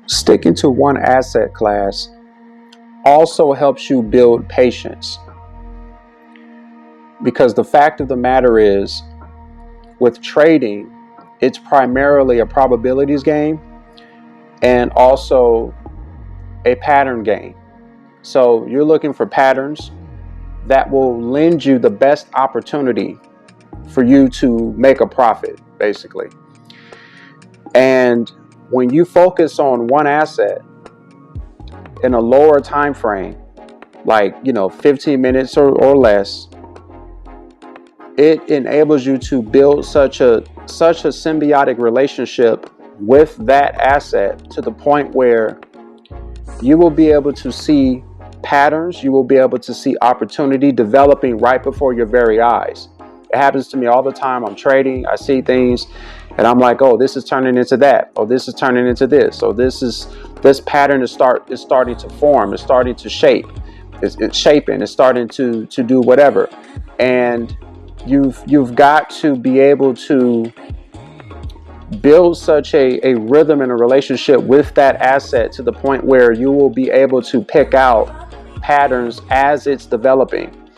Sticking to one asset class also helps you build patience, because the fact of the matter is, with trading, it's primarily a probabilities game and also a pattern game. So you're looking for patterns that will lend you the best opportunity for you to make a profit, basically. And when you focus on one asset in a lower time frame, like 15 minutes or less, it enables you to build such a symbiotic relationship with that asset, to the point where you will be able to see patterns, you will be able to see opportunity developing right before your very eyes. It happens to me all the time. I'm trading, I see things, and I'm like, oh, this is turning into that. Oh, this is turning into this. So this pattern is starting to form. It's starting to shape. It's shaping. It's starting to do whatever. And you've got to be able to build such a rhythm and a relationship with that asset, to the point where you will be able to pick out patterns as it's developing.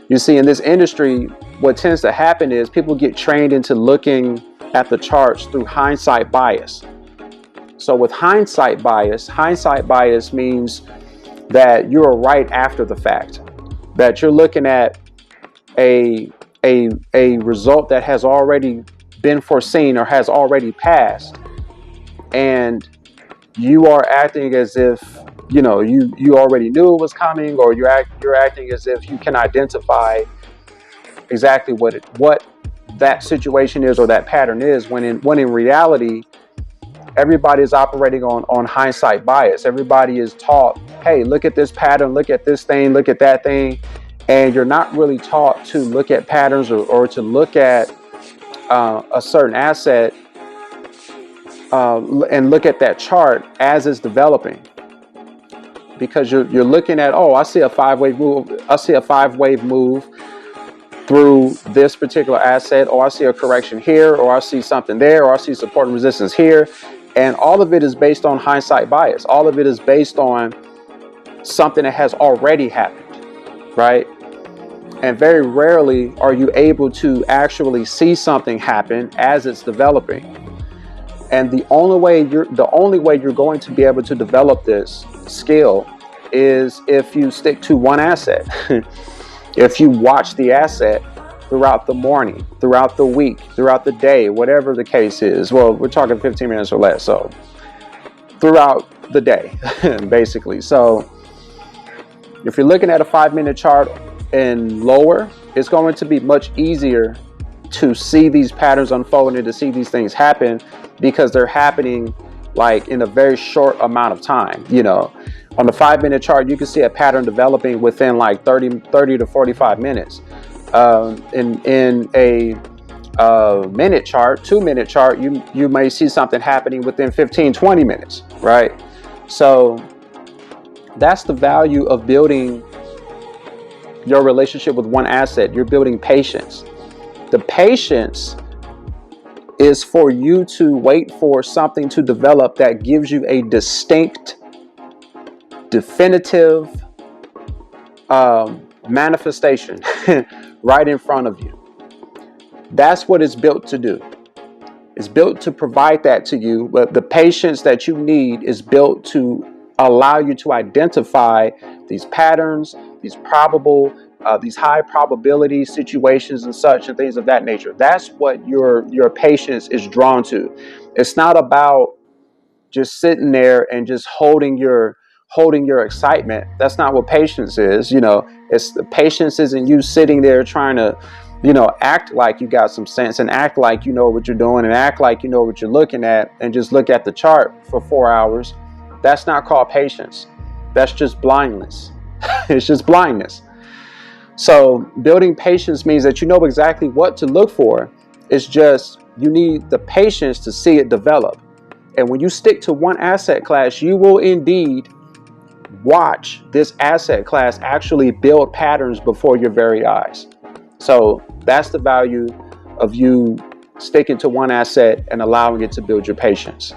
You see, in this industry, what tends to happen is people get trained into looking at the charts through hindsight bias. So with hindsight bias means that you're right after the fact, that you're looking at a result that has already been foreseen or has already passed, and you are acting as if you already knew it was coming, or you're acting as if you can identify exactly what that situation is or that pattern is, when in reality, everybody is operating on hindsight bias. Everybody is taught, hey, look at this pattern, look at this thing, look at that thing, and you're not really taught to look at patterns or to look at a certain asset and look at that chart as it's developing, because you're looking at, oh, I see a five-wave move through this particular asset, or I see a correction here, or I see something there, or I see support and resistance here, and all of it is based on hindsight bias. All of it is based on something that has already happened, right? And very rarely are you able to actually see something happen as it's developing. And the only way you're going to be able to develop this skill is if you stick to one asset. If you watch the asset throughout the morning, throughout the week, throughout the day, whatever the case is. Well, we're talking 15 minutes or less, so throughout the day, basically. So if you're looking at a 5-minute chart and lower, it's going to be much easier to see these patterns unfold and to see these things happen, because they're happening like in a very short amount of time. On the 5-minute chart, you can see a pattern developing within like 30 to 45 minutes. In a minute chart, 2-minute chart, you may see something happening within 15-20 minutes, right? So that's the value of building your relationship with one asset. You're building patience. The patience is for you to wait for something to develop that gives you a distinct, definitive manifestation right in front of you. That's what it's built to do. It's built to provide that to you, but the patience that you need is built to allow you to identify these patterns, these high probability situations and such, and things of that nature. That's what your patience is drawn to. It's not about just sitting there and just holding your excitement. That's not what patience is. It's the patience isn't you sitting there trying to, act like you got some sense and act like you know what you're doing and act like you know what you're looking at and just look at the chart for 4 hours. That's not called patience. That's just blindness. It's just blindness. So building patience means that you know exactly what to look for. It's just you need the patience to see it develop. And when you stick to one asset class, you will indeed watch this asset class actually build patterns before your very eyes. So that's the value of you sticking to one asset and allowing it to build your patience.